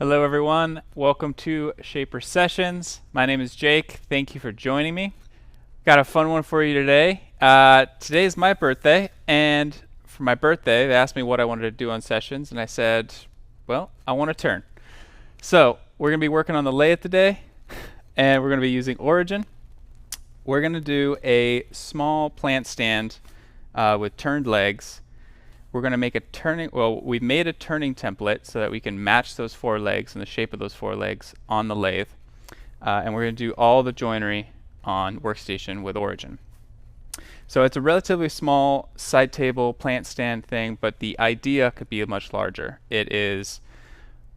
Hello, everyone. Welcome to Shaper Sessions. My name is Jake. Thank you for joining me. Got a fun one for you today. Today is my birthday, and for my birthday, they asked me what I wanted to do on sessions, and I said, well, I want to turn. So we're going to be working on the lathe today, and we're going to be using Origin. We're going to do a small plant stand with turned legs. We're going to make a turning, well, we've made a turning template so that we can match those four legs and the shape of those four legs on the lathe. And we're going to do all the joinery on Workstation with Origin. So it's a relatively small side table plant stand thing, but the idea could be much larger. It is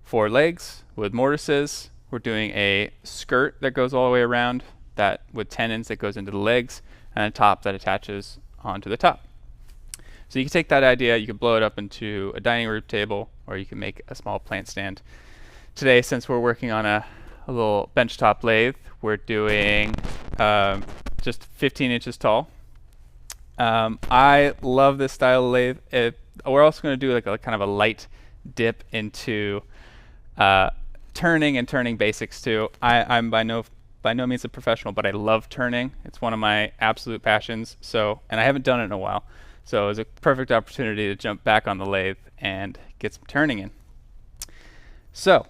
four legs with mortises. We're doing a skirt that goes all the way around, that with tenons that goes into the legs, and a top that attaches onto the top. So you can take that idea, you can blow it up into a dining room table, or you can make a small plant stand. Today, since we're working on a little benchtop lathe, we're doing just 15 inches tall. I love this style of lathe. We're also going to do like a kind of a light dip into turning and turning basics too. I'm by no means a professional, but I love turning. It's one of my absolute passions. And I haven't done it in a while. So it was a perfect opportunity to jump back on the lathe and get some turning in. So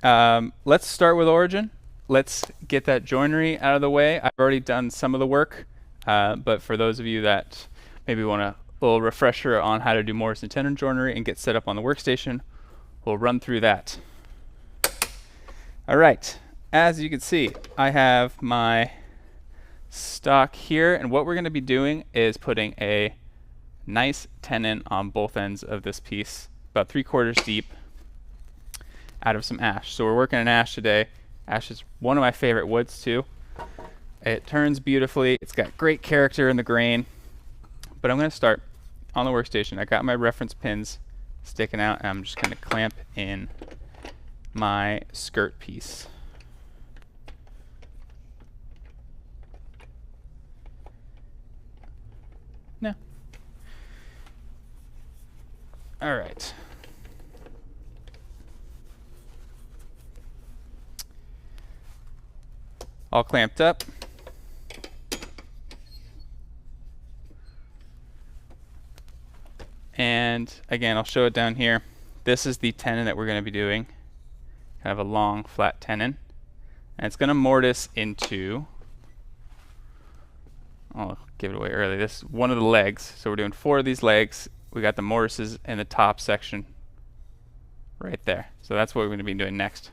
let's start with Origin. Let's get that joinery out of the way. I've already done some of the work, but for those of you that maybe want a little refresher on how to do mortise and tenon joinery and get set up on the workstation, we'll run through that. All right, as you can see, I have my stock here, and what we're going to be doing is putting a nice tenon on both ends of this piece, about 3/4 deep, out of some ash. So we're working in ash today. Ash is one of my favorite woods too. It turns beautifully. It's got great character in the grain. But I'm going to start on the workstation. I got my reference pins sticking out, and I'm just going to clamp in my skirt piece. No. All right. All clamped up. And again, I'll show it down here. This is the tenon that we're going to be doing. Kind of a long, flat tenon. And it's going to mortise into, I'll give it away early, this is one of the legs. So we're doing 4 of these legs. We got the mortises in the top section right there. So that's what we're going to be doing next.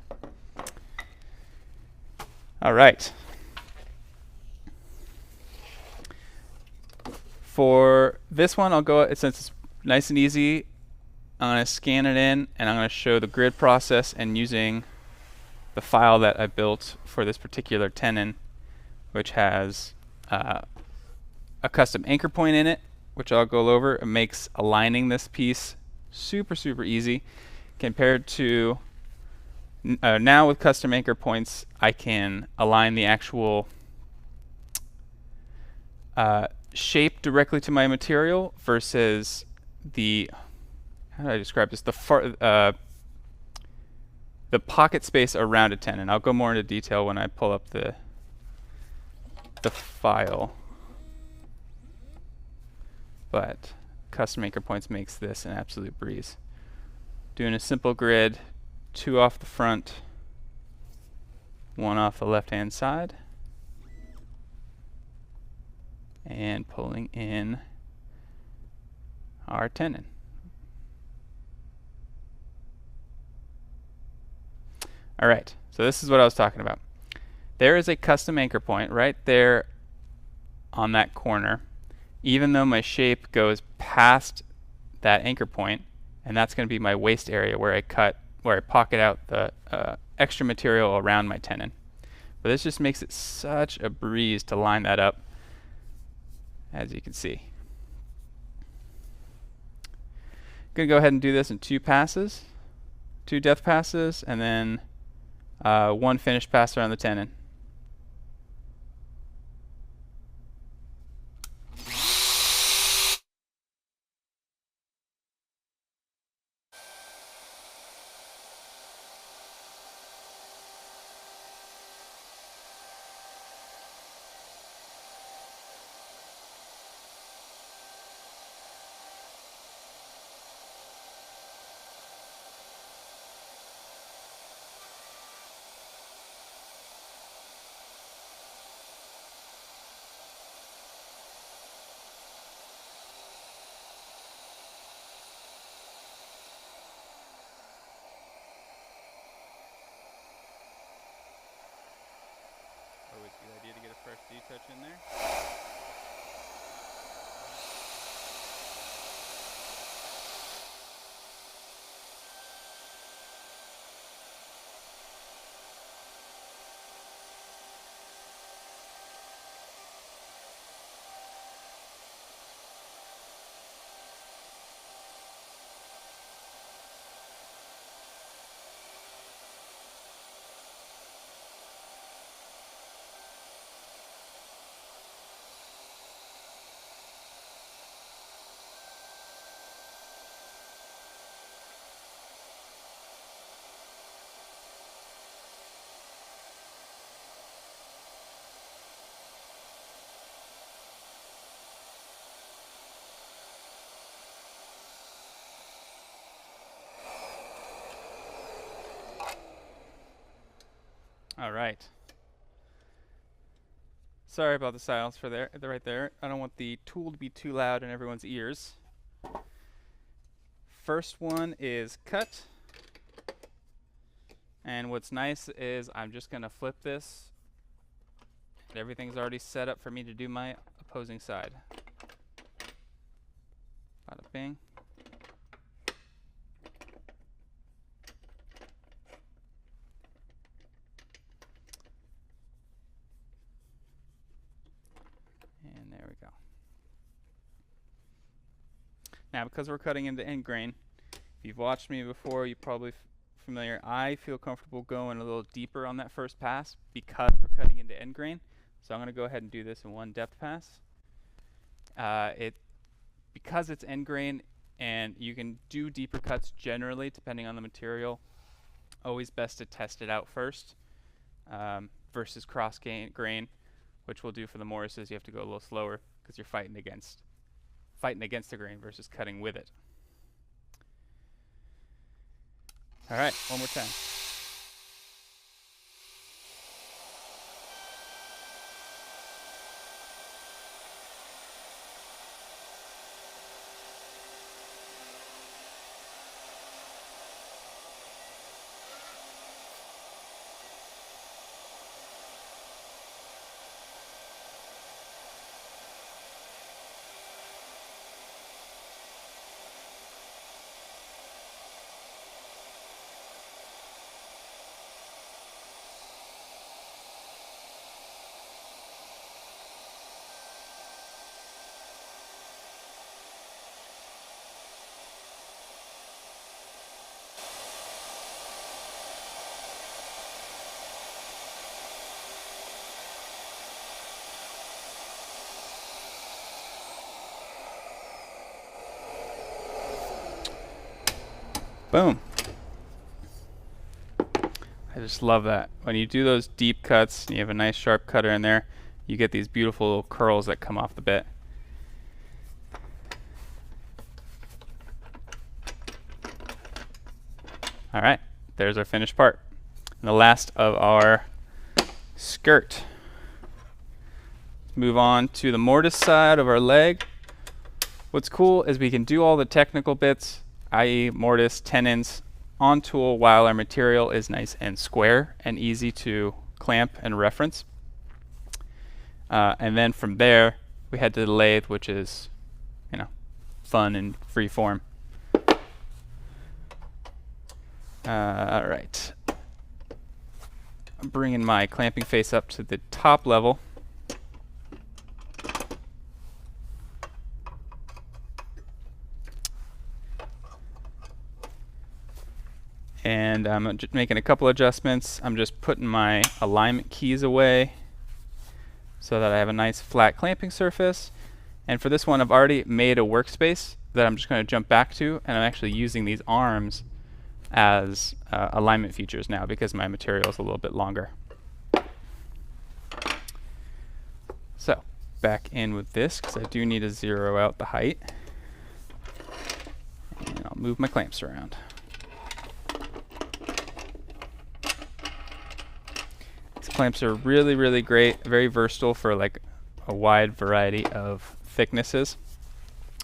All right. For this one, I'll go, since it's nice and easy, I'm going to scan it in, and I'm going to show the grid process and using the file that I built for this particular tenon, which has a custom anchor point in it, which I'll go over. It makes aligning this piece super, super easy compared to now with custom anchor points. I can align the actual shape directly to my material versus the, how do I describe this? The pocket space around a tenon. I'll go more into detail when I pull up the file. But custom anchor points makes this an absolute breeze. Doing a simple grid, 2 off the front, 1 off the left-hand side, and pulling in our tenon. All right, so this is what I was talking about. There is a custom anchor point right there on that corner, even though my shape goes past that anchor point, and that's going to be my waste area where I pocket out the extra material around my tenon. But this just makes it such a breeze to line that up, as you can see. Going to go ahead and do this in 2 passes, 2 depth passes, and then 1 finish pass around the tenon. touch in there. All right. Sorry about the silence for right there. I don't want the tool to be too loud in everyone's ears. First one is cut. And what's nice is I'm just going to flip this. Everything's already set up for me to do my opposing side. Bada bing. And there we go. Now, because we're cutting into end grain, if you've watched me before, you're probably familiar. I feel comfortable going a little deeper on that first pass because we're cutting into end grain. So I'm going to go ahead and do this in one depth pass. Because it's end grain, and you can do deeper cuts generally depending on the material. Always best to test it out first versus cross grain, which we'll do for the mortises. You have to go a little slower because you're fighting against the grain versus cutting with it. All right, one more time. Boom. I just love that. When you do those deep cuts, and you have a nice sharp cutter in there, you get these beautiful little curls that come off the bit. All right, there's our finished part. And the last of our skirt. Let's move on to the mortise side of our leg. What's cool is we can do all the technical bits, i.e. mortise, tenons, on tool while our material is nice and square and easy to clamp and reference. And then from there, we head to the lathe, which is, fun and free form. All right. I'm bringing my clamping face up to the top level. And I'm just making a couple adjustments. I'm just putting my alignment keys away so that I have a nice flat clamping surface. And for this one, I've already made a workspace that I'm just going to jump back to, and I'm actually using these arms as alignment features now because my material is a little bit longer. So back in with this because I do need to zero out the height. And I'll move my clamps around. These clamps are really, really great, very versatile for like a wide variety of thicknesses.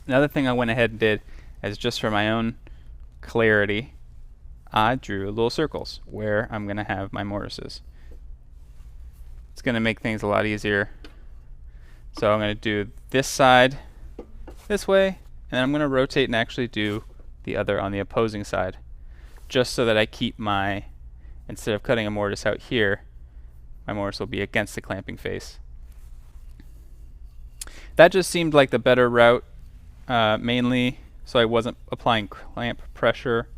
Another thing I went ahead and did is just for my own clarity, I drew little circles where I'm going to have my mortises. It's going to make things a lot easier So I'm going to do this side this way, and then I'm going to rotate and actually do the other on the opposing side, just so that I keep my, instead of cutting a mortise out here, my mortise will be against the clamping face. That just seemed like the better route, mainly so I wasn't applying clamp pressure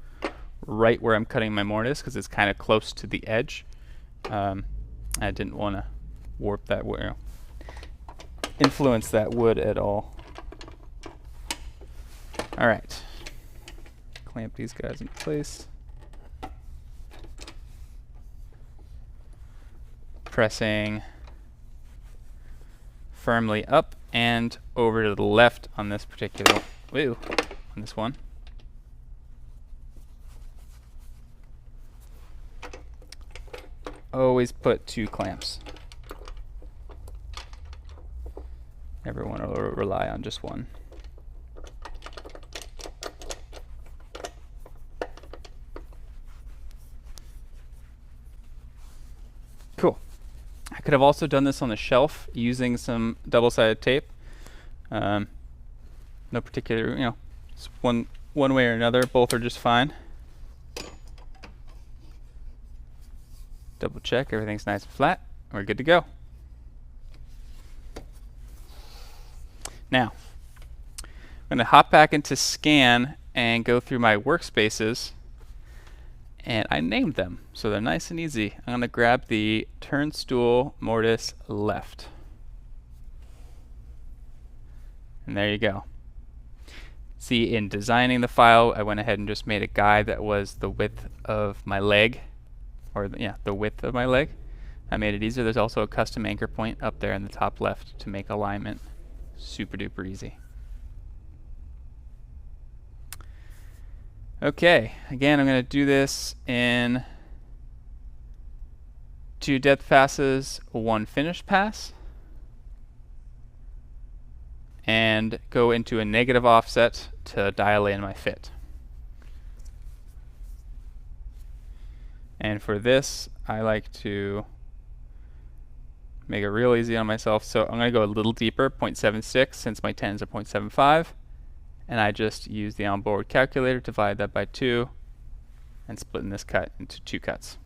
right where I'm cutting my mortise, because it's kind of close to the edge. I didn't want to warp that wood, influence that wood at all. All right, clamp these guys in place. Pressing firmly up and over to the left on this particular, on this one. Always put 2 clamps. Never want to rely on just one. Cool. I could have also done this on the shelf using some double-sided tape. No particular, it's one way or another. Both are just fine. Double check, everything's nice and flat. We're good to go. Now, I'm going to hop back into Scan and go through my workspaces. And I named them, so they're nice and easy. I'm going to grab the turn stool mortise left. And there you go. See, in designing the file, I went ahead and just made a guide that was the width of my leg, or the width of my leg. I made it easier. There's also a custom anchor point up there in the top left to make alignment super duper easy. Okay, again, I'm going to do this in 2 depth passes, 1 finish pass, and go into a negative offset to dial in my fit. And for this, I like to make it real easy on myself, so I'm going to go a little deeper, 0.76, since my tenons are 0.75. And I just use the onboard calculator, divide that by 2, and splitting this cut into 2 cuts.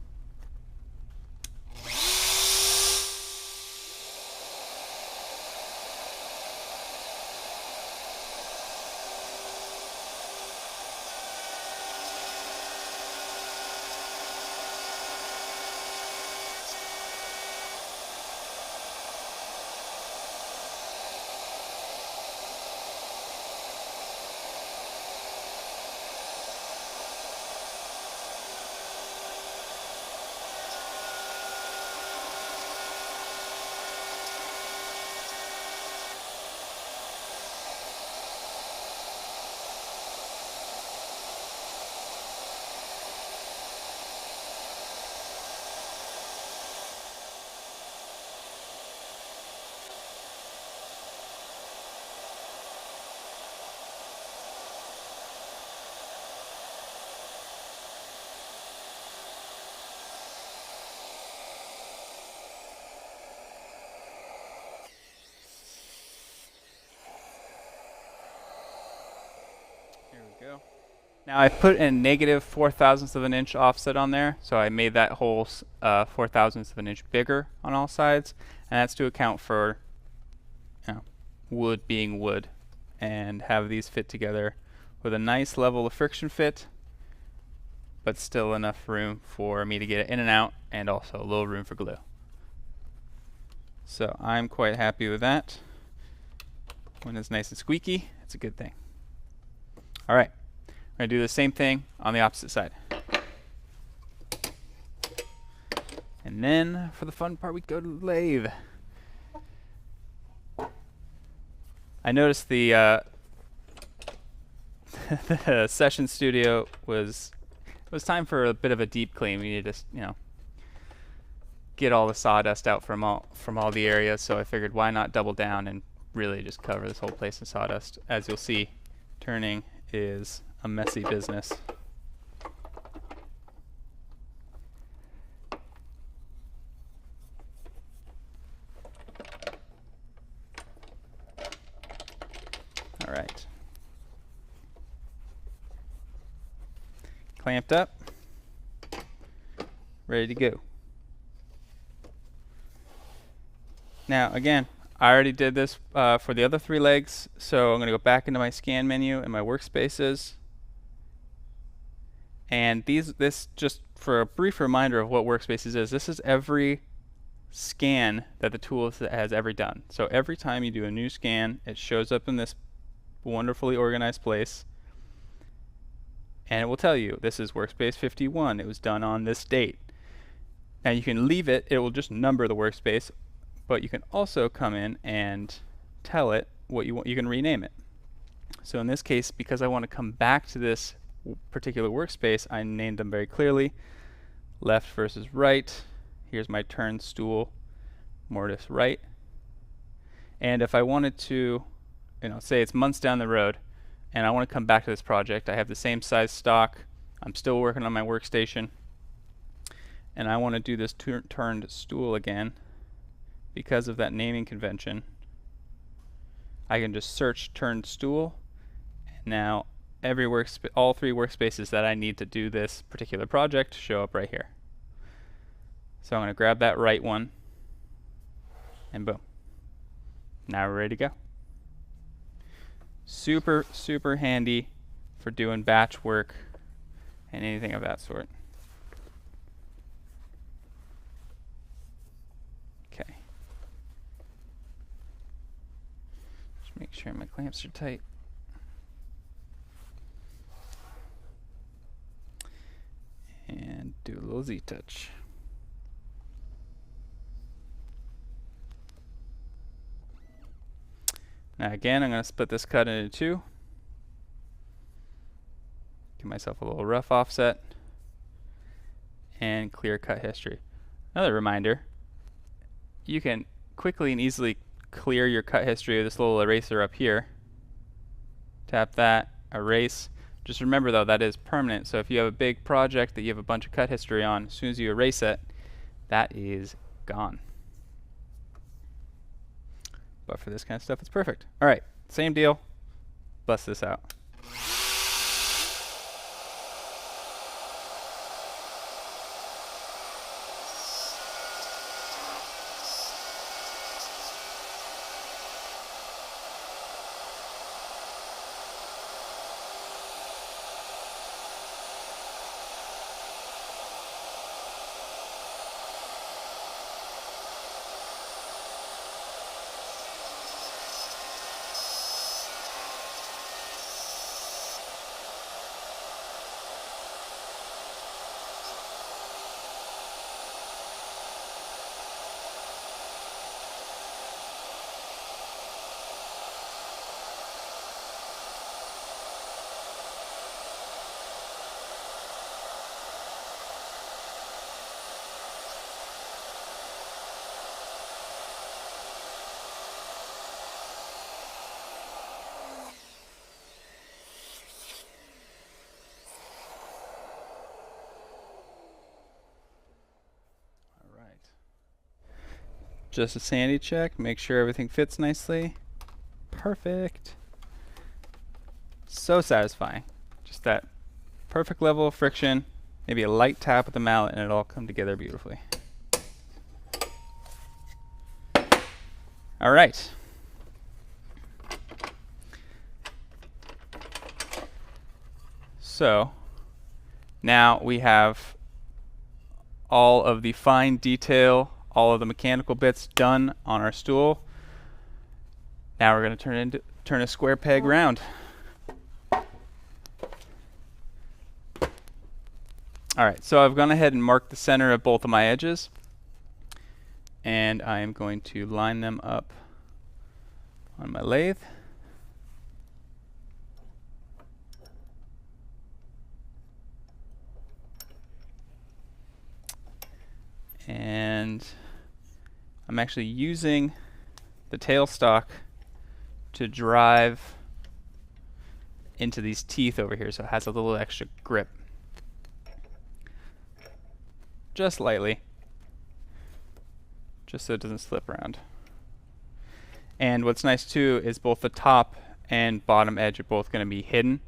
Go. Now I put a negative 0.04 of an inch offset on there, so I made that whole 0.04 of an inch bigger on all sides, and that's to account for wood being wood, and have these fit together with a nice level of friction fit, but still enough room for me to get it in and out, and also a little room for glue. So I'm quite happy with that. When it's nice and squeaky, it's a good thing. All right, we're going to do the same thing on the opposite side. And then for the fun part, we go to the lathe. I noticed the the session studio it was time for a bit of a deep clean. We needed to get all the sawdust out from all the areas, so I figured why not double down and really just cover this whole place in sawdust. As you'll see, turning is a messy business. clamped up, ready to go. Now again, I already did this for the other 3 legs, so I'm going to go back into my scan menu and my workspaces. And this just for a brief reminder of what workspaces is, this is every scan that the tool has ever done. So every time you do a new scan, it shows up in this wonderfully organized place, and it will tell you this is workspace 51, it was done on this date. Now you can leave it, it will just number the workspace, but you can also come in and tell it what you want. You can rename it. So in this case, because I want to come back to this particular workspace, I named them very clearly. Left versus right. Here's my turn stool, mortise right. And if I wanted to, say it's months down the road, and I want to come back to this project, I have the same size stock, I'm still working on my workstation, and I want to do this turned stool again. Because of that naming convention, I can just search turned stool, and now all 3 workspaces that I need to do this particular project show up right here. So I'm going to grab that right one, and boom. Now we're ready to go. Super, super handy for doing batch work and anything of that sort. Okay. Just make sure my clamps are tight. And do a little Z-touch. Now again, I'm going to split this cut into 2. Give myself a little rough offset. And clear cut history. Another reminder, you can quickly and easily clear your cut history with this little eraser up here. Tap that, erase. Just remember though, that is permanent, so if you have a big project that you have a bunch of cut history on, as soon as you erase it, that is gone. But for this kind of stuff, it's perfect. Alright, same deal. Bust this out. Just a sanity check, make sure everything fits nicely. Perfect. So satisfying. Just that perfect level of friction, maybe a light tap with the mallet, and it'll all come together beautifully. All right. So now we have all of the fine detail, all of the mechanical bits done on our stool. Now we're going to turn a square peg round. Alright, so I've gone ahead and marked the center of both of my edges, and I am going to line them up on my lathe. And I'm actually using the tailstock to drive into these teeth over here, so it has a little extra grip. Just lightly, just so it doesn't slip around. And what's nice too is both the top and bottom edge are both going to be hidden,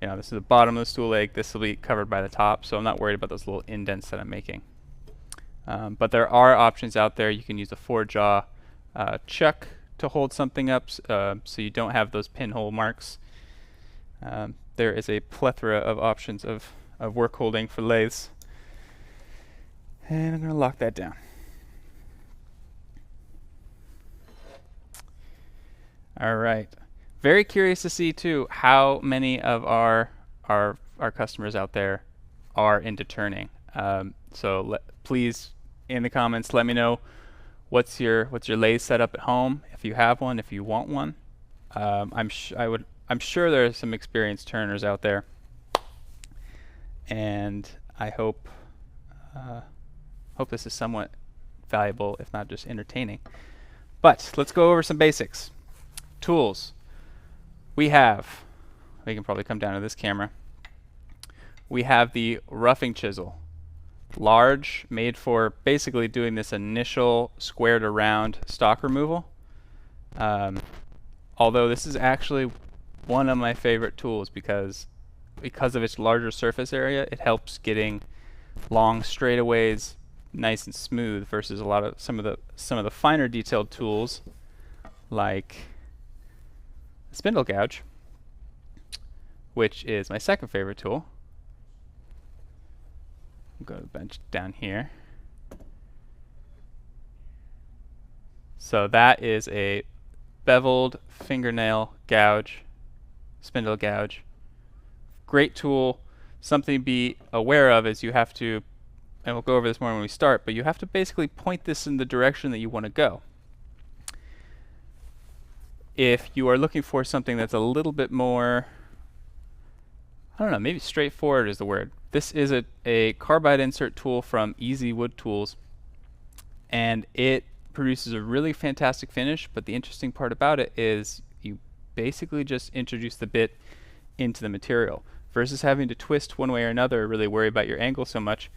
you know, this is the bottom of the stool leg. This will be covered by the top, so I'm not worried about those little indents that I'm making. But there are options out there. You can use a 4-jaw chuck to hold something up, so you don't have those pinhole marks. There is a plethora of options of work holding for lathes. And I'm going to lock that down. All right. Very curious to see too how many of our customers out there are into turning. So please in the comments let me know what's your lathe setup at home, if you have one, if you want one. I'm sure there are some experienced turners out there, and I hope this is somewhat valuable, if not just entertaining. But let's go over some basics. Tools. We can probably come down to this camera. We have the roughing chisel. Large, made for basically doing this initial squared around stock removal. Although this is actually one of my favorite tools because of its larger surface area, it helps getting long straightaways nice and smooth versus some of the finer detailed tools like spindle gouge, which is my second favorite tool. I'll go to the bench down here. So that is a beveled fingernail gouge, spindle gouge. Great tool. Something to be aware of is you have to, and we'll go over this more when we start, but you have to basically point this in the direction that you want to go. If you are looking for something that's a little bit more, I don't know, maybe straightforward is the word. This is a carbide insert tool from Easy Wood Tools, and it produces a really fantastic finish, but the interesting part about it is you basically just introduce the bit into the material. Versus having to twist one way or another or really worry about your angle so much,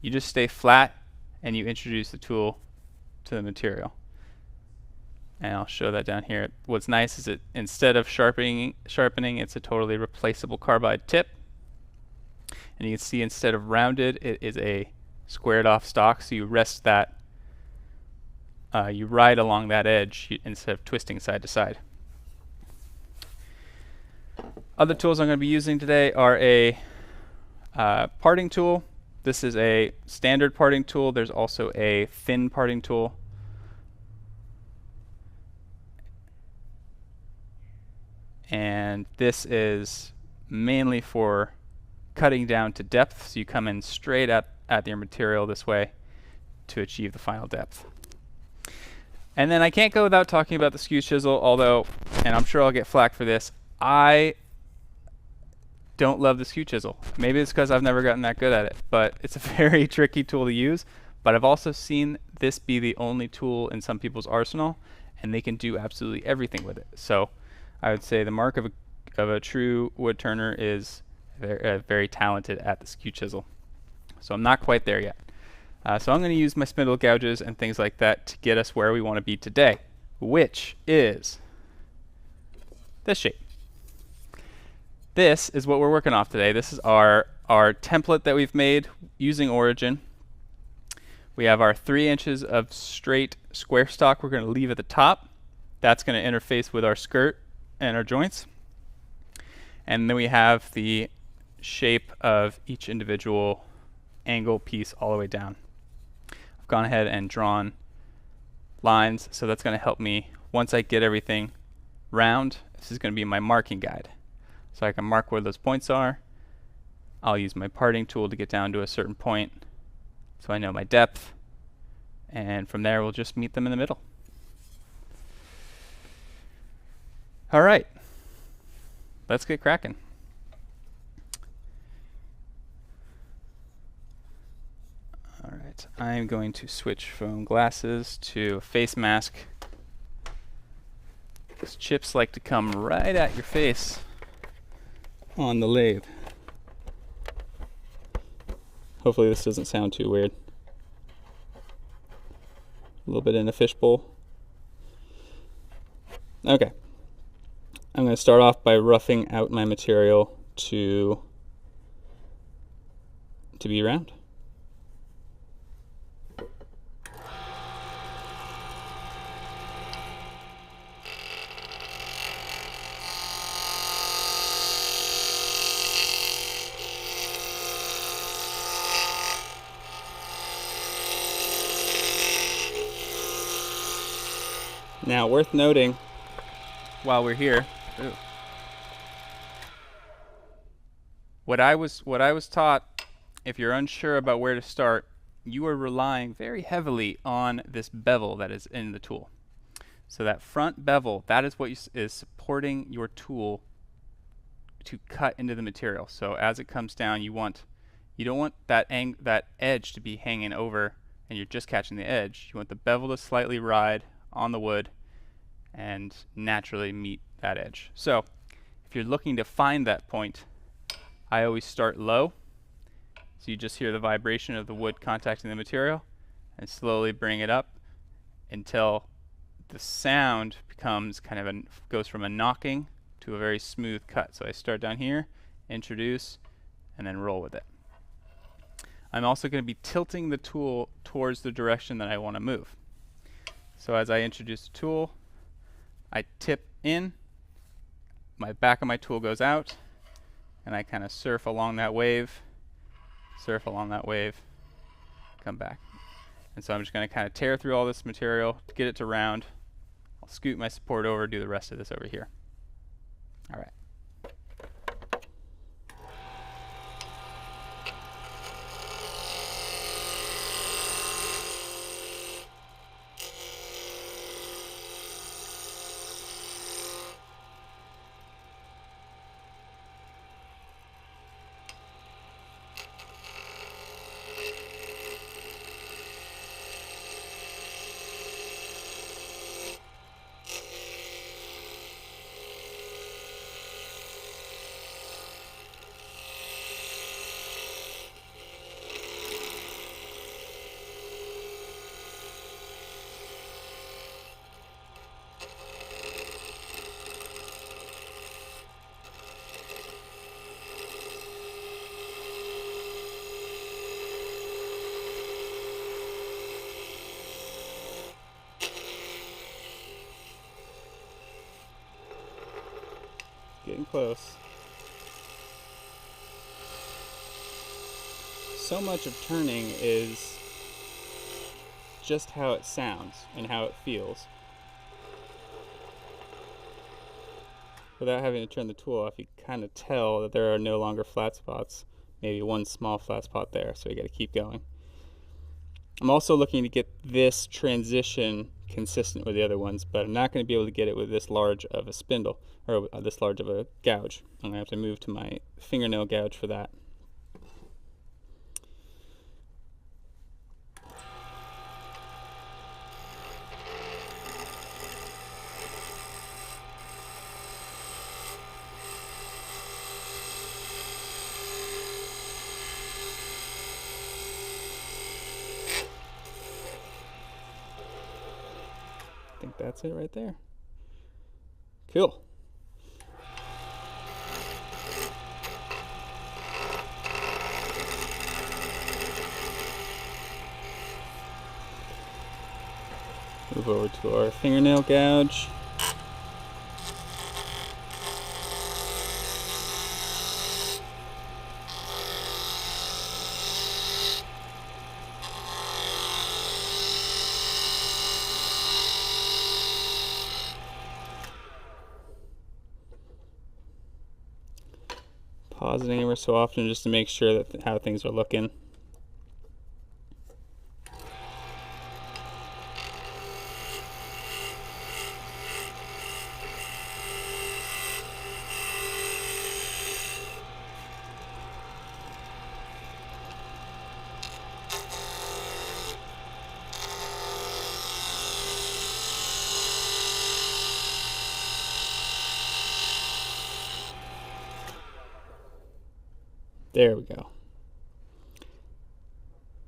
you just stay flat and you introduce the tool to the material. And I'll show that down here. What's nice is that instead of sharpening, it's a totally replaceable carbide tip. And you can see instead of rounded, it is a squared off stock, so you rest that, you ride along that edge instead of twisting side to side. Other tools I'm going to be using today are a parting tool. This is a standard parting tool. There's also a thin parting tool. And this is mainly for cutting down to depth, so you come in straight at your material this way to achieve the final depth. And then I can't go without talking about the Skew Chisel, although, and I'm sure I'll get flack for this, I don't love the Skew Chisel. Maybe it's because I've never gotten that good at it, but it's a very tricky tool to use. But I've also seen this be the only tool in some people's arsenal, and they can do absolutely everything with it. So I would say the mark of a true wood turner is very talented at the Skew Chisel. So I'm not quite there yet. So I'm going to use my spindle gouges and things like that to get us where we want to be today, which is this shape. This is what we're working off today. This is our template that we've made using Origin. We have our 3 inches of straight square stock we're going to leave at the top. That's going to interface with our skirt and our joints. And then we have the shape of each individual angle piece all the way down. I've gone ahead and drawn lines, so that's going to help me once I get everything round. This is going to be my marking guide. So I can mark where those points are. I'll use my parting tool to get down to a certain point so I know my depth, and from there we'll just meet them in the middle. All right, let's get cracking. All right, I'm going to switch foam glasses to a face mask. These chips like to come right at your face on the lathe. Hopefully this doesn't sound too weird. A little bit in a fishbowl. Okay. I'm going to start off by roughing out my material to be round. Now, worth noting while we're here, what I was taught, if you're unsure about where to start, you are relying very heavily on this bevel that is in the tool. So that front bevel, that is what is supporting your tool to cut into the material. So as it comes down, you don't want that edge to be hanging over and you're just catching the edge. You want the bevel to slightly ride on the wood and naturally meet that edge. So if you're looking to find that point, I always start low. So you just hear the vibration of the wood contacting the material and slowly bring it up until the sound becomes kind of goes from a knocking to a very smooth cut. So I start down here, introduce, and then roll with it. I'm also going to be tilting the tool towards the direction that I want to move. So as I introduce the tool, I tip in, my back of my tool goes out, and I kind of surf along that wave, come back. And so I'm just going to kind of tear through all this material to get it to round. I'll scoot my support over, do the rest of this over here. All right. Getting close. So much of turning is just how it sounds and how it feels. Without having to turn the tool off, you kind of tell that there are no longer flat spots. Maybe one small flat spot there, so you got to keep going. I'm also looking to get this transition consistent with the other ones, but I'm not going to be able to get it with this large of a spindle, or this large of a gouge. I'm going to have to move to my fingernail gouge for that. I think that's it right there. Cool. Move over to our fingernail gouge. Pausing every so often just to make sure that how things are looking. There we go.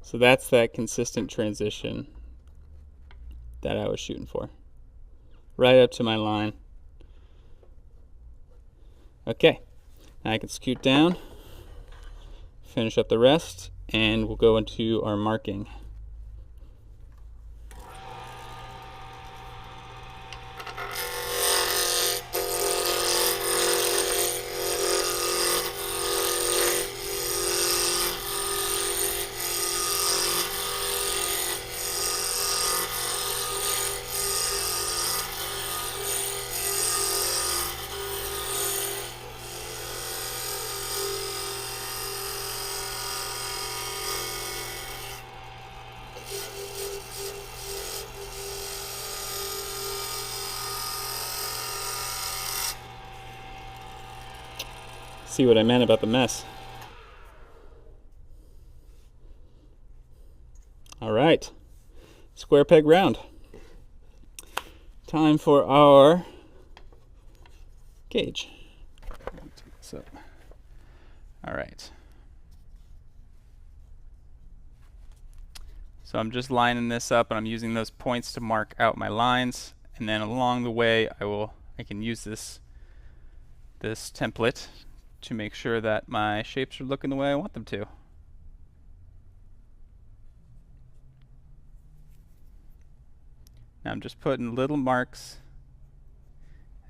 So that's that consistent transition that I was shooting for. Right up to my line. Okay, Now I can scoot down, finish up the rest, and we'll go into our marking. See what I meant about the mess. All right, square peg round. Time for our gauge. So, all right. So I'm just lining this up, and I'm using those points to mark out my lines, and then along the way I can use this template to make sure that my shapes are looking the way I want them to. Now I'm just putting little marks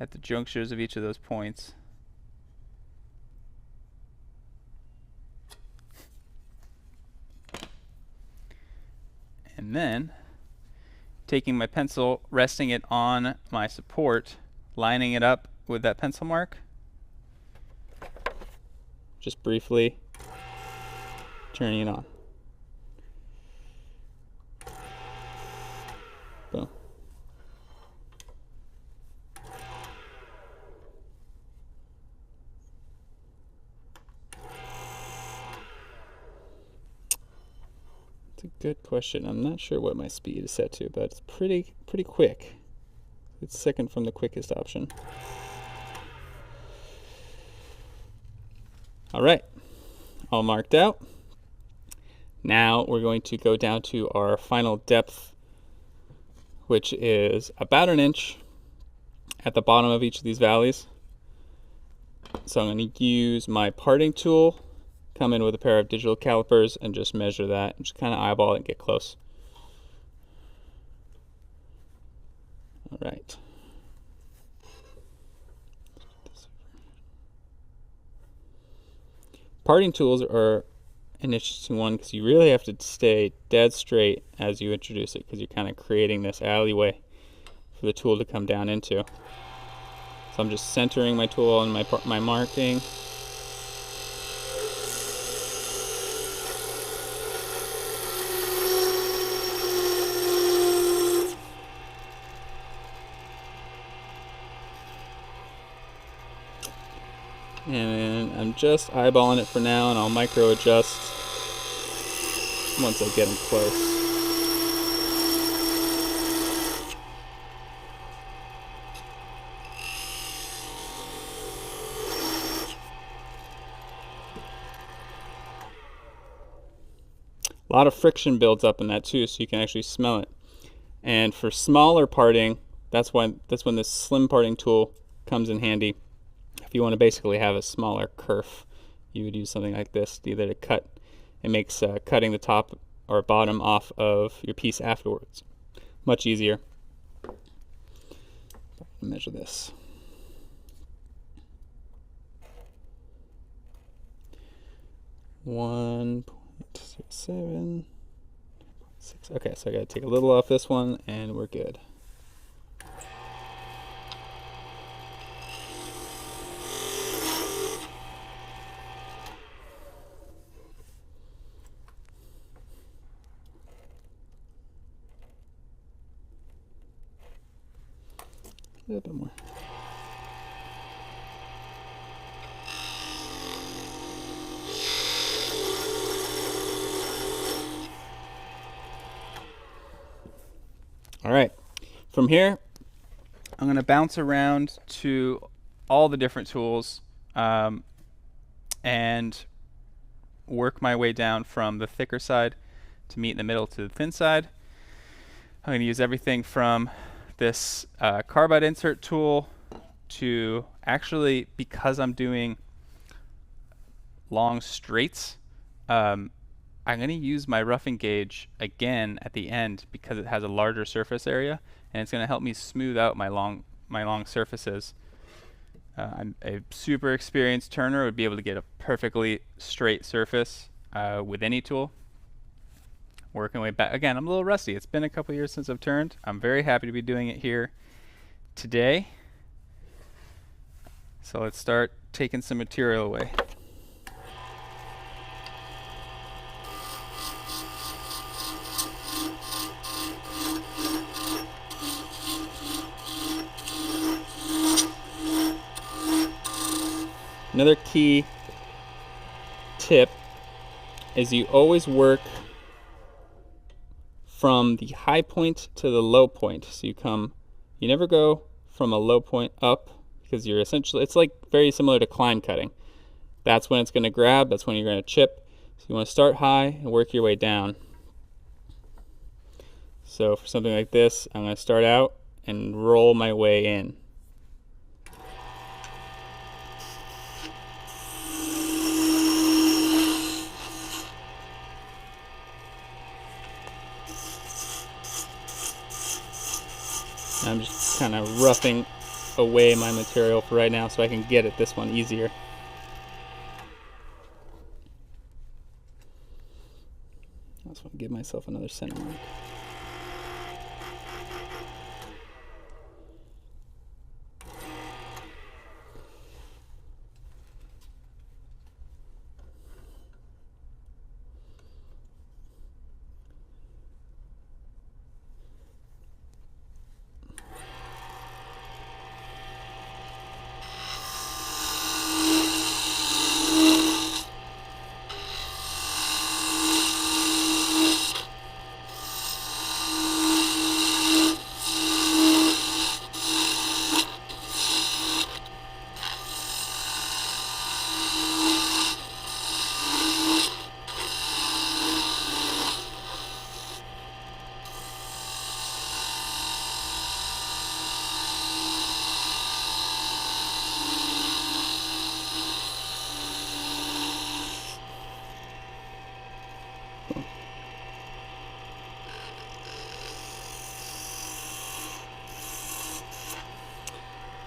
at the junctures of each of those points. And then taking my pencil, resting it on my support, lining it up with that pencil mark, just briefly turning it on. Boom. It's a good question. I'm not sure what my speed is set to, but it's pretty quick. It's second from the quickest option. All right, all marked out. Now we're going to go down to our final depth, which is about 1 inch at the bottom of each of these valleys. So I'm going to use my parting tool, come in with a pair of digital calipers, and just measure that, and just kind of eyeball it and get close. All right. Parting tools are an interesting one because you really have to stay dead straight as you introduce it, because you're kind of creating this alleyway for the tool to come down into. So I'm just centering my tool on my marking. And I'm just eyeballing it for now, and I'll micro adjust once I get them close. A lot of friction builds up in that too, so you can actually smell it. And for smaller parting, that's when this slim parting tool comes in handy. If you want to basically have a smaller kerf, you would use something like this, either to cut. It makes cutting the top or bottom off of your piece afterwards much easier. Measure this. .07, 6. Okay, so I gotta take a little off this one, and we're good. A little bit more. All right, from here, I'm going to bounce around to all the different tools and work my way down from the thicker side to meet in the middle to the thin side. I'm going to use everything from this carbide insert tool to, actually, because I'm doing long straights, I'm going to use my roughing gauge again at the end because it has a larger surface area, and it's going to help me smooth out my long surfaces. I'm a super experienced turner, would be able to get a perfectly straight surface with any tool. Working way back. Again, I'm a little rusty. It's been a couple years since I've turned. I'm very happy to be doing it here today. So let's start taking some material away. Another key tip is you always work from the high point to the low point. So you never go from a low point up, because you're essentially, it's like very similar to climb cutting. That's when it's going to grab, that's when you're going to chip. So you want to start high and work your way down. So for something like this, I'm going to start out and roll my way in. I'm just kind of roughing away my material for right now so I can get at this one easier. I just want to give myself another center mark.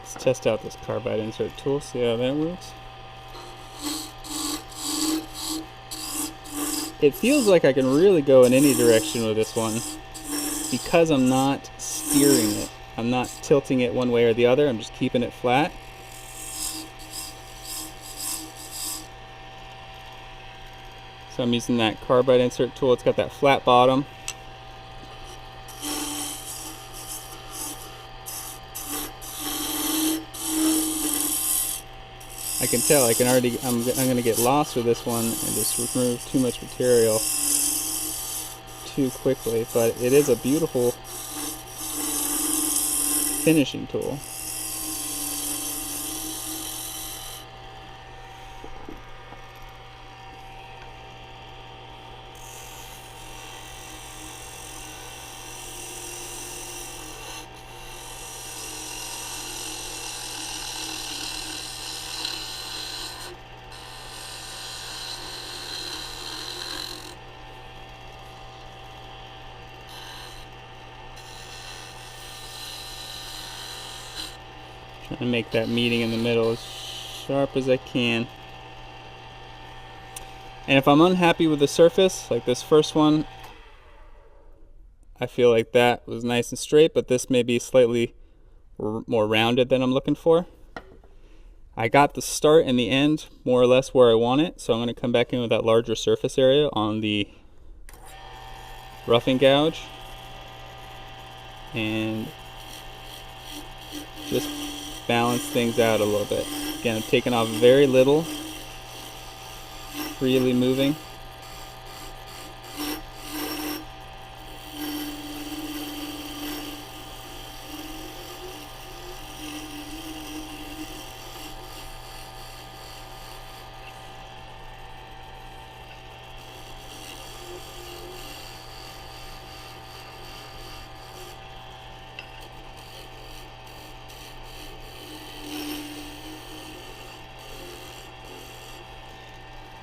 Let's test out this carbide insert tool, see how that works. It feels like I can really go in any direction with this one because I'm not steering it. I'm not tilting it one way or the other, I'm just keeping it flat. So I'm using that carbide insert tool, it's got that flat bottom. I can tell I'm going to get lost with this one and just remove too much material too quickly, but it is a beautiful finishing tool. Trying to make that meeting in the middle as sharp as I can. And if I'm unhappy with the surface, like this first one, I feel like that was nice and straight, but this may be slightly more rounded than I'm looking for. I got the start and the end more or less where I want it, so I'm going to come back in with that larger surface area on the roughing gouge and just balance things out a little bit. Again, I'm taking off very little, freely moving.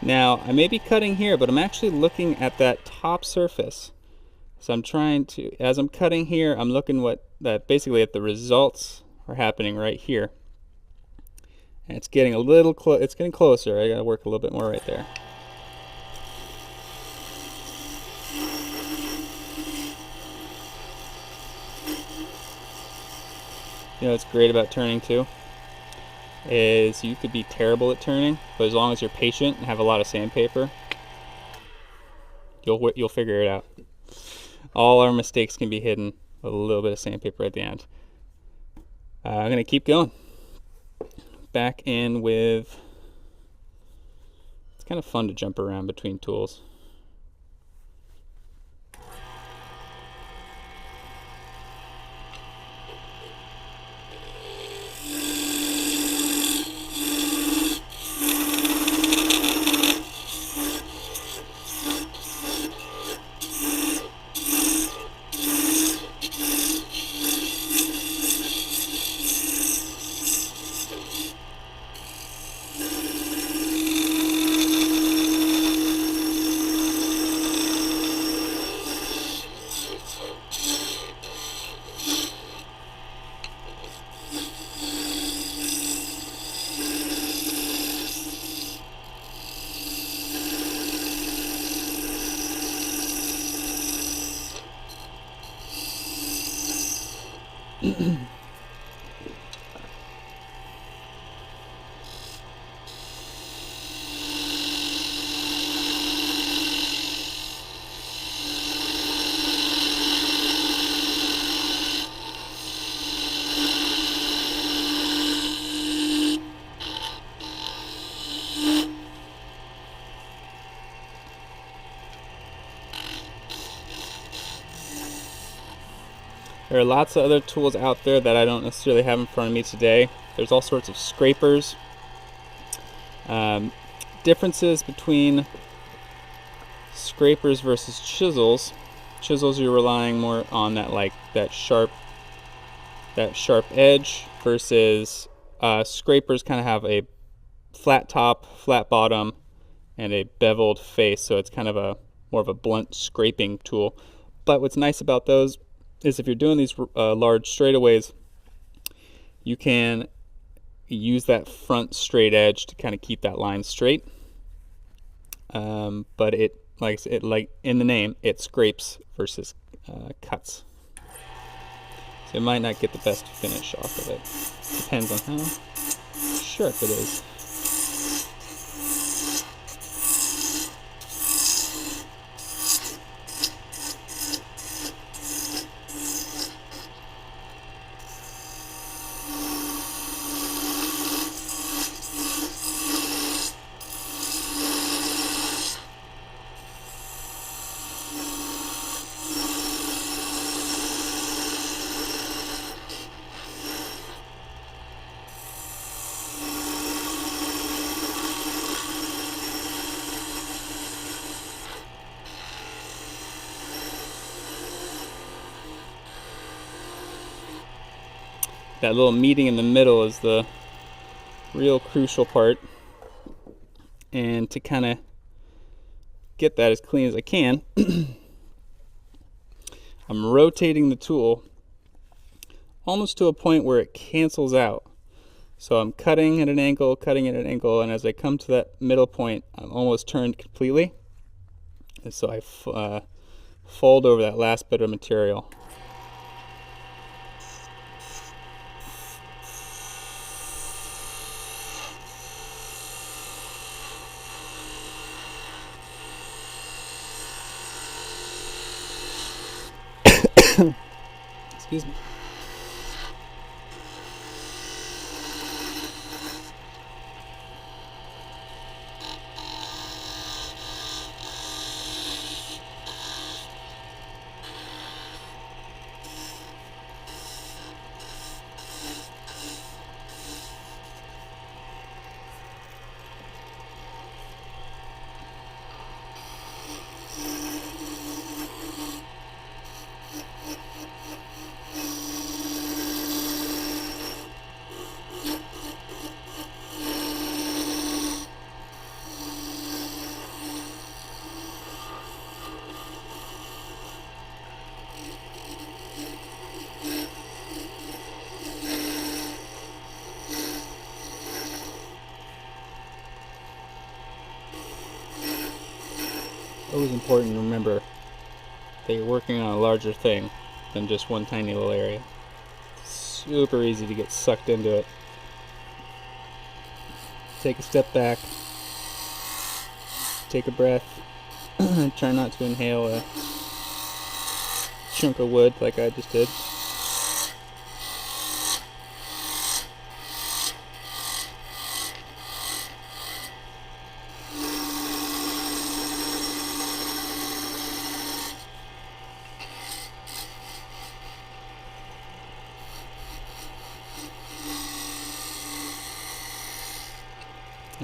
Now, I may be cutting here, but I'm actually looking at that top surface. So I'm trying to, as I'm cutting here, I'm looking basically at the results are happening right here. And it's getting a little it's getting closer. I gotta work a little bit more right there. You know what's great about turning too? Is you could be terrible at turning, but as long as you're patient and have a lot of sandpaper, you'll figure it out. All our mistakes can be hidden with a little bit of sandpaper at the end. I'm gonna keep going. Back in with, it's kind of fun to jump around between tools. There are lots of other tools out there that I don't necessarily have in front of me today. There's all sorts of scrapers. Differences between scrapers versus chisels. Chisels, you're relying more on that sharp edge, versus scrapers kind of have a flat top, flat bottom, and a beveled face, so it's kind of more of a blunt scraping tool. But what's nice about those is if you're doing these large straightaways, you can use that front straight edge to kind of keep that line straight. But like in the name, it scrapes versus cuts. So it might not get the best finish off of it. Depends on how sharp it is. That little meeting in the middle is the real crucial part, and to kind of get that as clean as I can, I'm rotating the tool almost to a point where it cancels out. So I'm cutting at an angle, and as I come to that middle point, I'm almost turned completely. And so I fold over that last bit of material. Excuse me. always important to remember that you're working on a larger thing than just one tiny little area. It's super easy to get sucked into it. Take a step back, take a breath, try not to inhale a chunk of wood like I just did.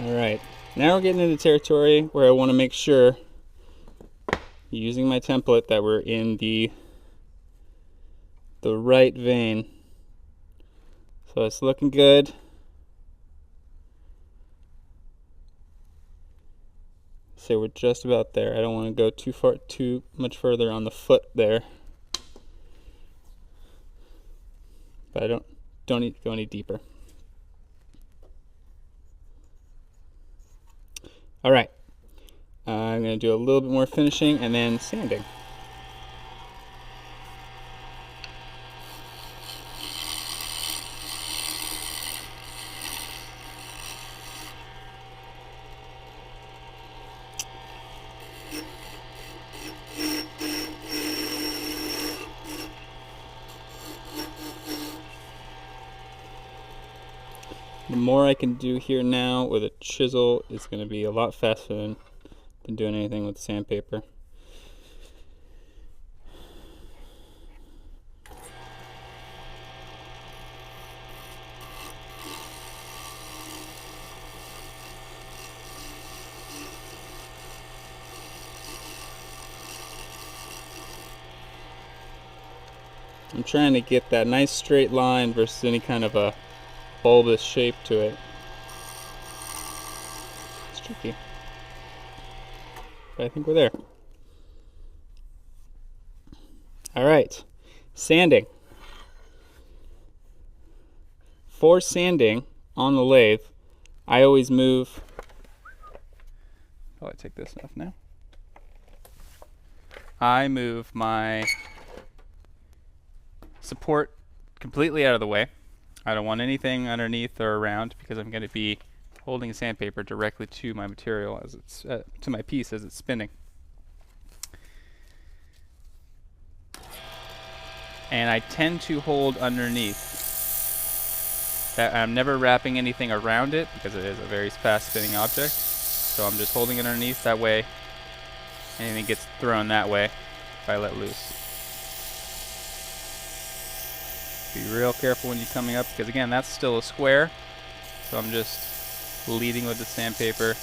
Alright, now we're getting into territory where I want to make sure, using my template, that we're in the right vein. So it's looking good. So we're just about there. I don't want to go too much further on the foot there. But I don't need to go any deeper. Alright, I'm going to do a little bit more finishing and then sanding. The more I can do here now with a chisel is going to be a lot faster than doing anything with sandpaper. I'm trying to get that nice straight line versus any kind of a bulbous shape to it. It's tricky, but I think we're there. Alright, sanding. For sanding on the lathe, I always move. Oh, I take this off now. I move my support completely out of the way. I don't want anything underneath or around because I'm going to be holding sandpaper directly to my material as it's to my piece as it's spinning. And I tend to hold underneath. That I'm never wrapping anything around it because it is a very fast spinning object. So I'm just holding it underneath, that way anything gets thrown that way if I let loose. Be real careful when you're coming up because, again, that's still a square. So I'm just leading with the sandpaper.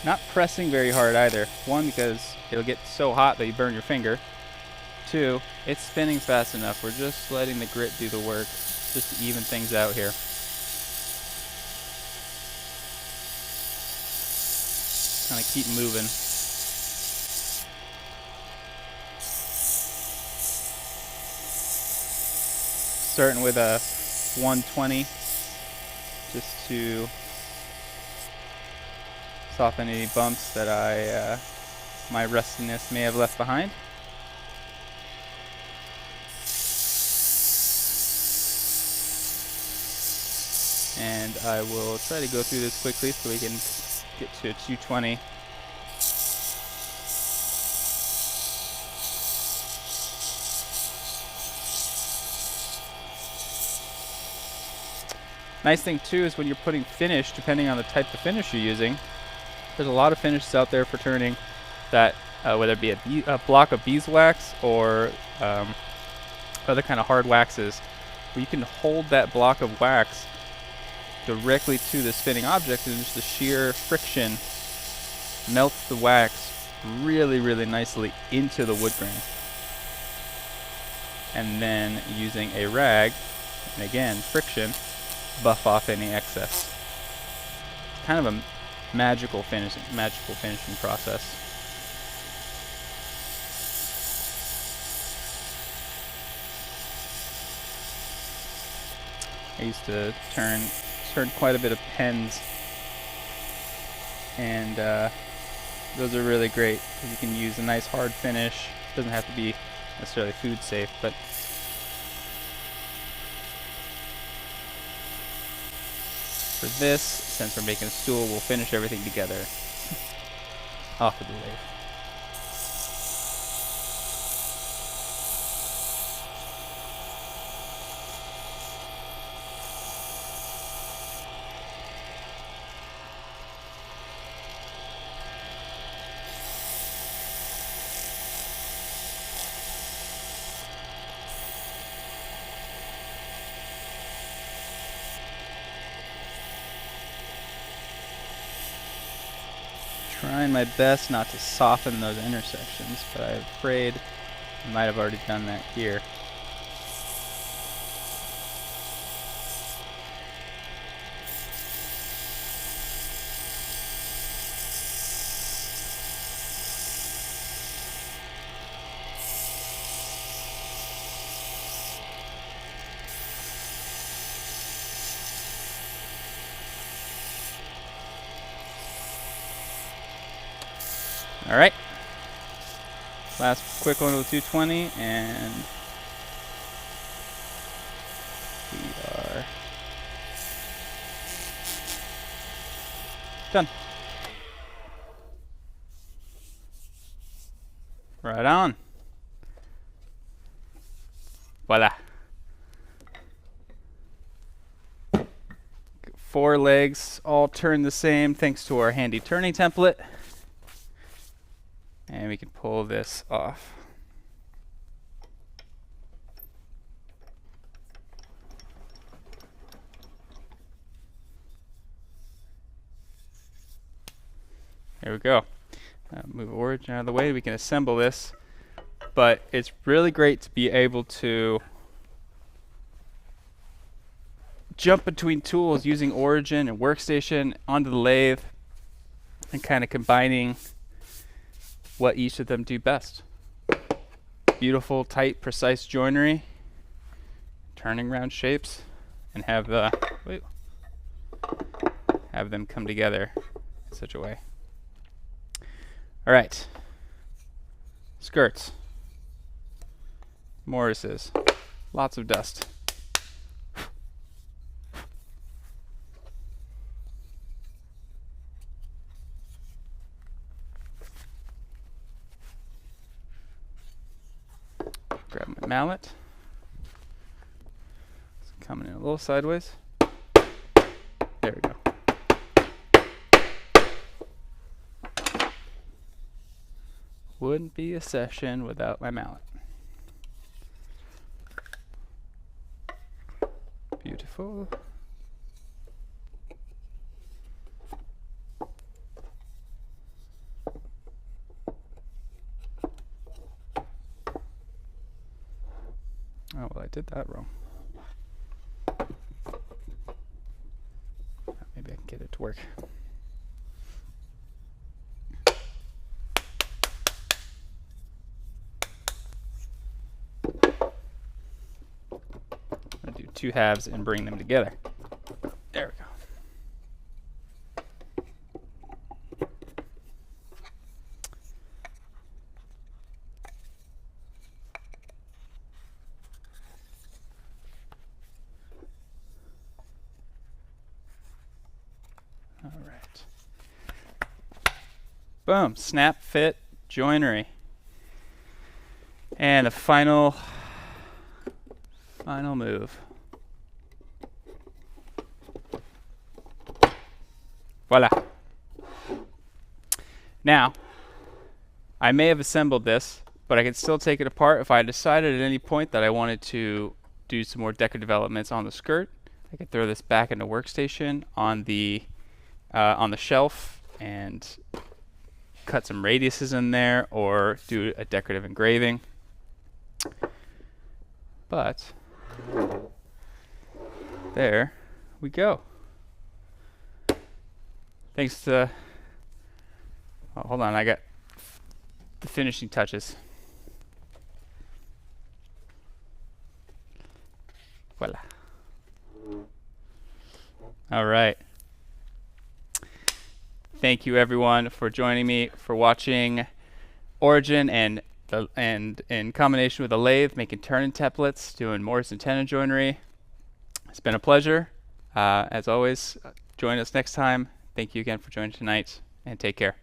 Not pressing very hard either. One, because it'll get so hot that you burn your finger. Two, it's spinning fast enough. We're just letting the grit do the work just to even things out here. Kind of keep moving. Starting with a 120 just to soften any bumps that my rustiness may have left behind. And I will try to go through this quickly so we can get to a 220. Nice thing too is when you're putting finish, depending on the type of finish you're using, there's a lot of finishes out there for turning that, whether it be a block of beeswax or other kind of hard waxes, where you can hold that block of wax directly to the spinning object, and just the sheer friction melts the wax really, really nicely into the wood grain. And then using a rag, and again, friction, buff off any excess. Kind of a magical finishing process. I used to turn quite a bit of pens, and those are really great because you can use a nice hard finish. Doesn't have to be necessarily food safe, but for this, since we're making a stool, we'll finish everything together off of the lathe. Trying my best not to soften those intersections, but I'm afraid I might have already done that here. All right, last quick one with 220, and we are done. Right on. Voila. 4 legs all turn the same thanks to our handy turning template. And we can pull this off. There we go. Move origin out of the way. We can assemble this. But it's really great to be able to jump between tools using origin and workstation onto the lathe and kind of combining what each of them do best. Beautiful, tight, precise joinery, turning round shapes, and have them come together in such a way. All right, skirts, mortises, lots of dust. Grab my mallet. It's coming in a little sideways. There we go. Wouldn't be a session without my mallet. Beautiful. Oh, well, I did that wrong. Maybe I can get it to work. I'm going to do 2 halves and bring them together. There we go. All right. Boom, snap fit joinery. And a final move. Voila. Now, I may have assembled this, but I can still take it apart. If I decided at any point that I wanted to do some more decorative elements on the skirt, I could throw this back into workstation on the shelf and cut some radiuses in there or do a decorative engraving. But there we go. Thanks to, oh, hold on, I got the finishing touches. Voila. All right. Thank you everyone for joining me for watching Origin and in combination with a lathe, making turning templates, doing mortise and tenon joinery. It's been a pleasure. As always, join us next time. Thank you again for joining tonight, and take care.